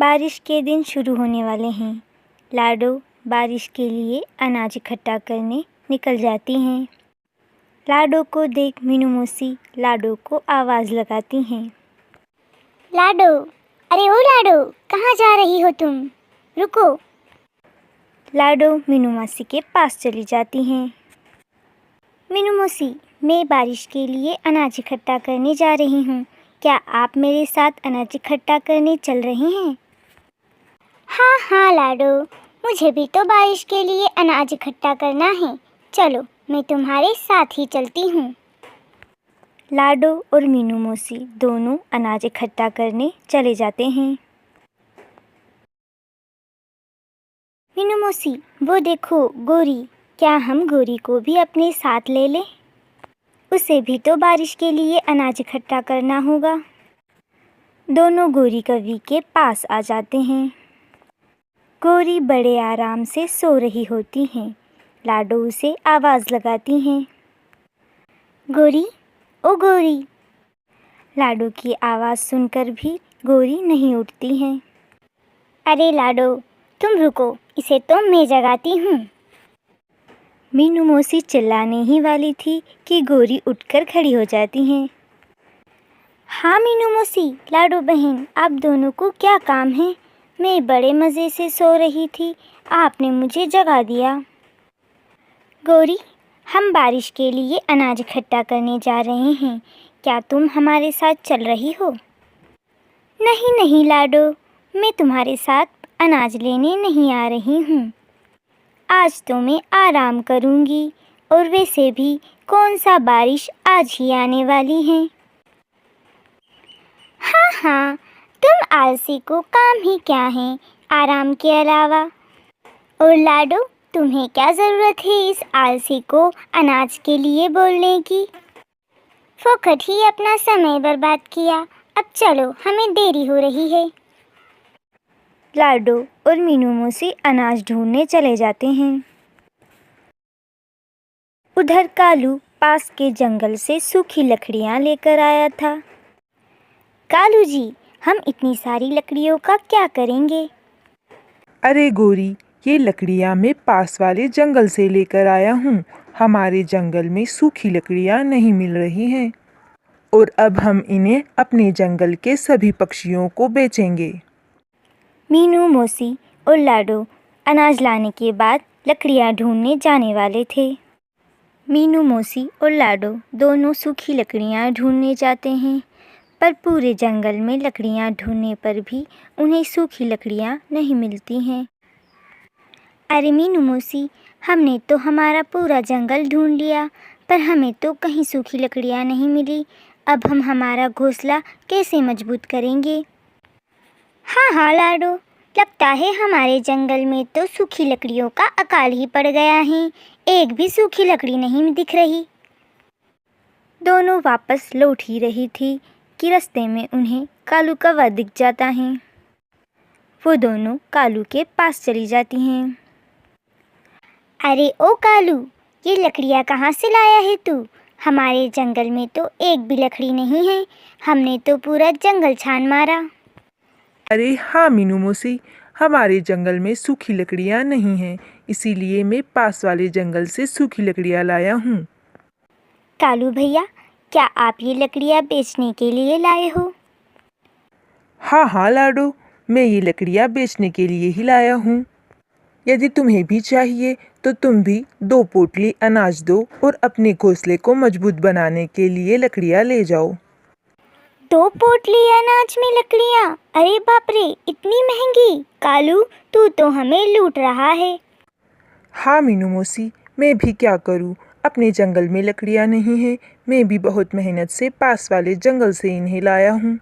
बारिश के दिन शुरू होने वाले हैं। लाडो बारिश के लिए अनाज इकट्ठा करने निकल जाती हैं। लाडो को देख मीनू मौसी लाडो को आवाज़ लगाती हैं। लाडो, अरे ओ लाडो, कहाँ जा रही हो तुम? रुको। लाडो मीनू मौसी के पास चली जाती हैं। मीनू मौसी, मैं बारिश के लिए अनाज इकट्ठा करने जा रही हूँ। क्या आप मेरे साथ अनाज इकट्ठा करने चल रहे हैं? हाँ हाँ लाडो, मुझे भी तो बारिश के लिए अनाज इकट्ठा करना है। चलो, मैं तुम्हारे साथ ही चलती हूँ। लाडो और मीनू मौसी दोनों अनाज इकट्ठा करने चले जाते हैं। मीनू मौसी, वो देखो गोरी, क्या हम गोरी को भी अपने साथ ले लें? उसे भी तो बारिश के लिए अनाज इकट्ठा करना होगा। दोनों गोरी कवि के पास आ जाते हैं। गोरी बड़े आराम से सो रही होती हैं। लाडो उसे आवाज़ लगाती हैं। गोरी, ओ गोरी। लाडो की आवाज़ सुनकर भी गोरी नहीं उठती हैं। अरे लाडो, तुम रुको, इसे तो मैं जगाती हूँ। मीनू मौसी चिल्लाने ही वाली थी कि गोरी उठकर खड़ी हो जाती हैं। हाँ मीनू मौसी, लाडो बहन, आप दोनों को क्या काम है? मैं बड़े मज़े से सो रही थी, आपने मुझे जगा दिया। गोरी, हम बारिश के लिए अनाज इकट्ठा करने जा रहे हैं। क्या तुम हमारे साथ चल रही हो? नहीं नहीं लाडो, मैं तुम्हारे साथ अनाज लेने नहीं आ रही हूँ। आज तो मैं आराम करूँगी, और वैसे भी कौन सा बारिश आज ही आने वाली है। हाँ हाँ, तुम आलसी को काम ही क्या है आराम के अलावा। और लाडो, तुम्हें क्या ज़रूरत है इस आलसी को अनाज के लिए बोलने की? फोकट ही अपना समय बर्बाद किया। अब चलो, हमें देरी हो रही है। लाडो और मीनू मौसी अनाज ढूंढने चले जाते हैं। उधर कालू पास के जंगल से सूखी लकड़ियाँ लेकर आया था। कालू जी, हम इतनी सारी लकड़ियों का क्या करेंगे? अरे गोरी, ये लकड़ियाँ मैं पास वाले जंगल से लेकर आया हूँ। हमारे जंगल में सूखी लकड़ियाँ नहीं मिल रही हैं, और अब हम इन्हें अपने जंगल के सभी पक्षियों को बेचेंगे। मीनू मौसी और लाडो अनाज लाने के बाद लकड़ियाँ ढूंढने जाने वाले थे। मीनू मौसी और लाडो दोनों सूखी लकड़ियाँ ढूंढने जाते हैं, पर पूरे जंगल में लकड़ियाँ ढूंढने पर भी उन्हें सूखी लकड़ियाँ नहीं मिलती हैं। अरे मीनू मौसी, हमने तो हमारा पूरा जंगल ढूंढ लिया, पर हमें तो कहीं सूखी लकड़ियाँ नहीं मिली। अब हम हमारा घोंसला कैसे मजबूत करेंगे? हाँ हाँ लाडो, लगता है हमारे जंगल में तो सूखी लकड़ियों का अकाल ही पड़ गया है। एक भी सूखी लकड़ी नहीं दिख रही। दोनों वापस लौट ही रही थी कि रास्ते में उन्हें कालू कौवा दिख जाता है। वो दोनों कालू के पास चली जाती हैं। अरे ओ कालू, ये लकड़ियाँ कहाँ से लाया है तू? हमारे जंगल में तो एक भी लकड़ी नहीं है। हमने तो पूरा जंगल छान मारा। अरे हाँ मीनू मौसी, हमारे जंगल में सूखी लकड़ियाँ नहीं हैं, इसीलिए मैं पास वाले जंगल से सूखी लकड़ियाँ लाया हूँ। कालू भैया, क्या आप ये लकड़ियाँ बेचने के लिए लाए हो? हाँ हाँ लाडो, मैं ये लकड़ियाँ बेचने के लिए ही लाया हूँ। यदि तुम्हें भी चाहिए तो तुम भी 2 पोटली अनाज दो और अपने घोंसले को मजबूत बनाने के लिए लकड़ियाँ ले जाओ। 2 पोटली अनाज में लकड़ियाँ? अरे बाप रे, इतनी महंगी! कालू, तू तो हमें लूट रहा है। हाँ मीनू मौसी, मैं भी क्या करूँ, अपने जंगल में लकड़ियाँ नहीं हैं। मैं भी बहुत मेहनत से पास वाले जंगल से इन्हें लाया हूँ।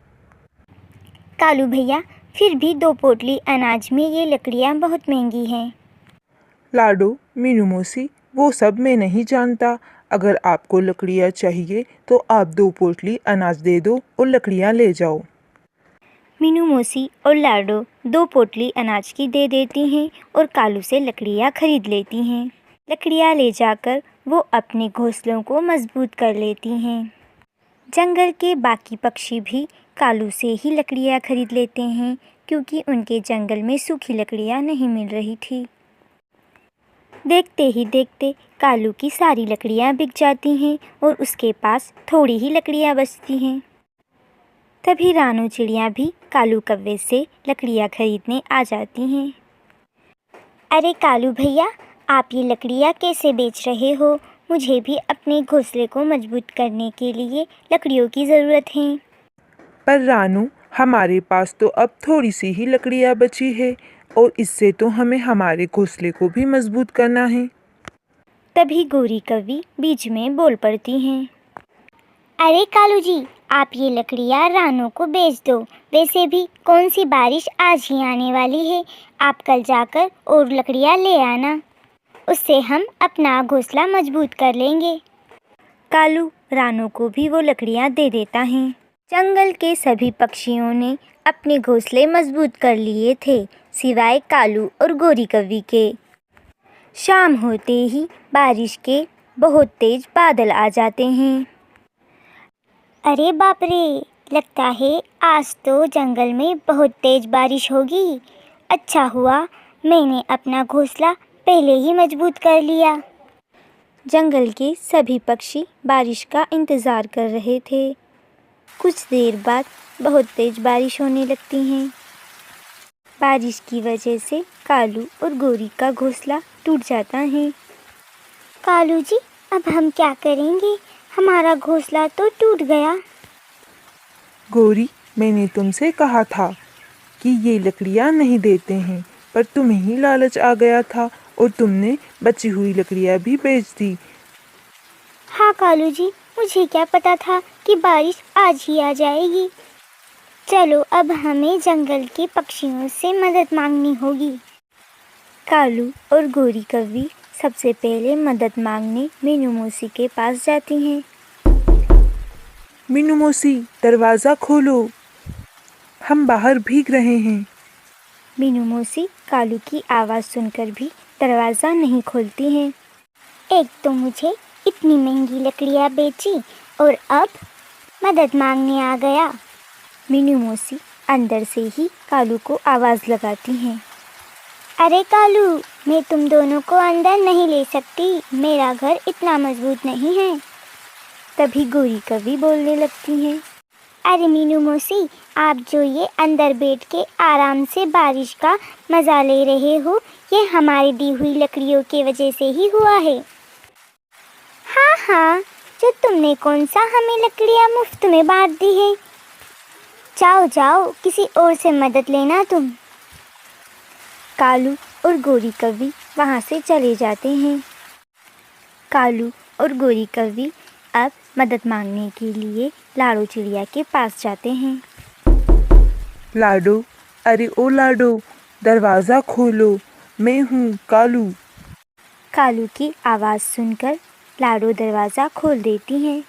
कालू भैया, फिर भी 2 पोटली अनाज में ये लकड़ियाँ बहुत महंगी हैं। लाडो, मीनू मौसी, वो सब मैं नहीं जानता। अगर आपको लकड़ियाँ चाहिए तो आप 2 पोटली अनाज दे दो और लकड़ियाँ ले जाओ। मीनू मौसी और लाडो 2 पोटली अनाज की दे देती हैं और कालू से लकड़ियाँ खरीद लेती हैं। लकड़ियाँ ले जाकर वो अपने घोंसलों को मजबूत कर लेती हैं। जंगल के बाकी पक्षी भी कालू से ही लकड़ियाँ खरीद लेते हैं, क्योंकि उनके जंगल में सूखी लकड़ियाँ नहीं मिल रही थी। देखते ही देखते कालू की सारी लकड़ियाँ बिक जाती हैं और उसके पास थोड़ी ही लकड़ियाँ बचती हैं। तभी रानू चिड़िया भी कालू कौवे से लकड़ियाँ खरीदने आ जाती हैं। अरे कालू भैया, आप ये लकड़ियाँ कैसे बेच रहे हो? मुझे भी अपने घोंसले को मजबूत करने के लिए लकड़ियों की ज़रूरत है। पर रानू, हमारे पास तो अब थोड़ी सी ही लकड़ियाँ बची है और इससे तो हमें हमारे घोंसले को भी मजबूत करना है। तभी गोरी कौवी बीच में बोल पड़ती हैं। अरे कालू जी, आप ये लकड़ियाँ रानू को बेच दो। वैसे भी कौन सी बारिश आज ही आने वाली है। आप कल जाकर और लकड़ियाँ ले आना, उससे हम अपना घोंसला मजबूत कर लेंगे। कालू रानू को भी वो लकड़ियाँ दे देता है। जंगल के सभी पक्षियों ने अपने घोंसले मजबूत कर लिए थे, सिवाय कालू और गोरी कौवी के। शाम होते ही बारिश के बहुत तेज बादल आ जाते हैं। अरे बाप रे, लगता है आज तो जंगल में बहुत तेज बारिश होगी। अच्छा हुआ मैंने अपना घोंसला पहले ही मजबूत कर लिया। जंगल के सभी पक्षी बारिश का इंतज़ार कर रहे थे। कुछ देर बाद बहुत तेज बारिश होने लगती है। बारिश की वजह से कालू और गोरी का घोंसला टूट जाता है। कालू जी, अब हम क्या करेंगे? हमारा घोंसला तो टूट गया। गोरी, मैंने तुमसे कहा था कि ये लकड़ियाँ नहीं देते हैं, पर तुम्हें ही लालच आ गया था और तुमने बची हुई लकड़ियाँ भी बेच दी। हाँ कालू जी, मुझे क्या पता था कि बारिश आज ही आ जाएगी। चलो अब हमें जंगल के पक्षियों से मदद मांगनी होगी। कालू और गोरी कौवी सबसे पहले मदद मांगने मीनू मौसी के पास जाती हैं। मीनू मौसी, दरवाज़ा खोलो, हम बाहर भीग रहे हैं। मीनू मौसी कालू की आवाज़ सुनकर भी दरवाज़ा नहीं खोलती हैं। एक तो मुझे इतनी महंगी लकड़ियाँ बेची और अब मदद मांगने आ गया। मीनू मौसी अंदर से ही कालू को आवाज़ लगाती हैं। अरे कालू, मैं तुम दोनों को अंदर नहीं ले सकती, मेरा घर इतना मजबूत नहीं है। तभी गोरी कौवी बोलने लगती हैं। अरे मीनू मौसी, आप जो ये अंदर बैठ के आराम से बारिश का मज़ा ले रहे हो, ये हमारी दी हुई लकड़ियों की वजह से ही हुआ है। हाँ हाँ, जो तुमने कौन सा हमें लकड़ियाँ मुफ्त में बांट दी है। जाओ जाओ, किसी और से मदद लेना तुम। कालू और गोरी कौवी वहाँ से चले जाते हैं। कालू और गोरी कौवी अब मदद मांगने के लिए लाडो चिड़िया के पास जाते हैं। लाडो, अरे ओ लाडो, दरवाज़ा खोलो, मैं हूँ कालू। कालू की आवाज़ सुनकर लाडो दरवाज़ा खोल देती हैं।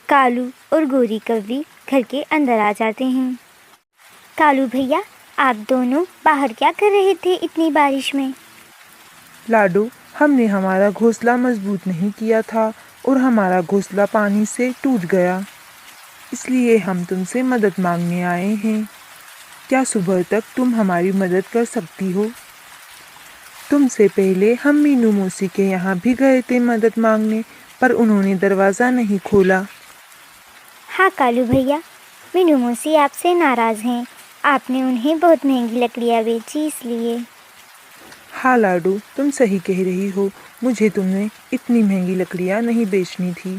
कालू और गोरी कौवी घर के अंदर आ जाते हैं। कालू भैया, आप दोनों बाहर क्या कर रहे थे इतनी बारिश में? लाडो, हमने हमारा घोंसला मजबूत नहीं किया था और हमारा घोंसला पानी से टूट गया, इसलिए हम तुमसे मदद मांगने आए हैं। क्या सुबह तक तुम हमारी मदद कर सकती हो? तुमसे पहले हम मीनू मौसी के यहाँ भी गए थे मदद मांगने, पर उन्होंने दरवाज़ा नहीं खोला। हाँ कालू भैया, मीनू मौसी आपसे नाराज़ हैं। आपने उन्हें बहुत महंगी लकड़ियाँ बेची इसलिए। हाँ लाडो, तुम सही कह रही हो, मुझे तुमने इतनी महंगी लकड़ियाँ नहीं बेचनी थी।